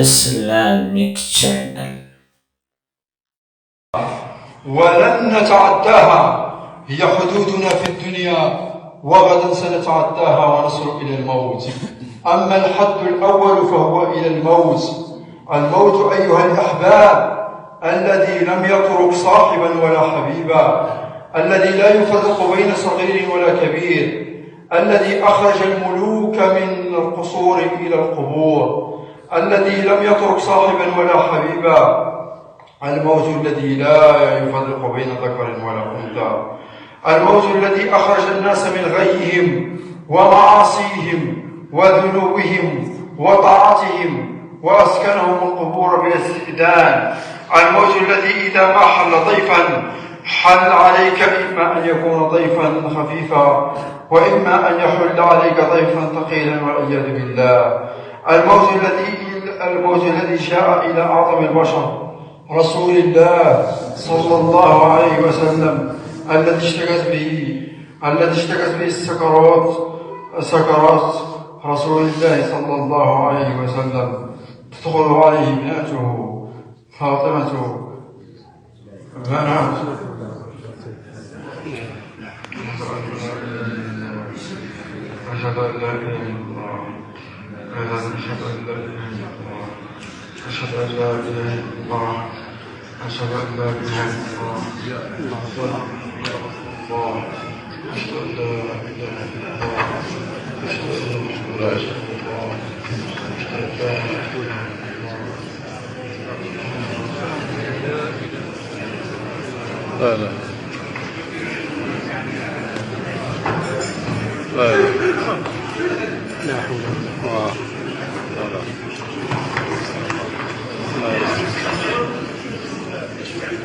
Islamic Channel. ولن نتعداها، هي حدودنا في الدنيا، وغدا سنتعداها ونصل إلى الموت. أما الحد الأول فهو إلى الموت. الموت أيها الأحباب الذي لم يترك صاحبا ولا حبيبا، الذي لا يفرق بين صغير ولا كبير، الذي أخرج الملوك من القصور إلى القبور، الذي لم يترك صاحبا ولا حبيبا، الموت الذي لا يفرق بين ذكر ولا أنثى، الموت الذي أخرج الناس من غيهم ومعاصيهم وذنوبهم وطاعتهم وأسكنهم القبور بلا استئذان، الموت الذي إذا ما حل ضيفا حل عليك إما أن يكون ضيفا خفيفا وإما أن يحل عليك ضيفا ثقيلا والعياذ بالله. الموت الذي جاء إلى أعظم البشر رسول الله صلى الله عليه وسلم، الذي اشتكت به سكرات رسول الله صلى الله عليه وسلم، تدخل عليه ابنته فاطمة بنات أشهد أن لا إله إلا الله، أشهد أن لا إله إلا الله، أشهد أن لا إله إلا الله، أشهد أن لا إله إلا الله، أشهد أن لا إله إلا الله، أشهد أن لا إله إلا الله، أشهد أن لا إله إلا الله. لا لا لا لا حول ولا قوة.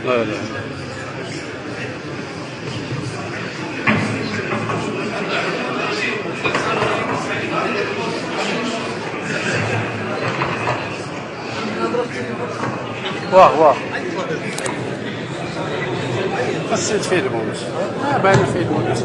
لا لا واه خاص فيه الموت، باين فيه الموت.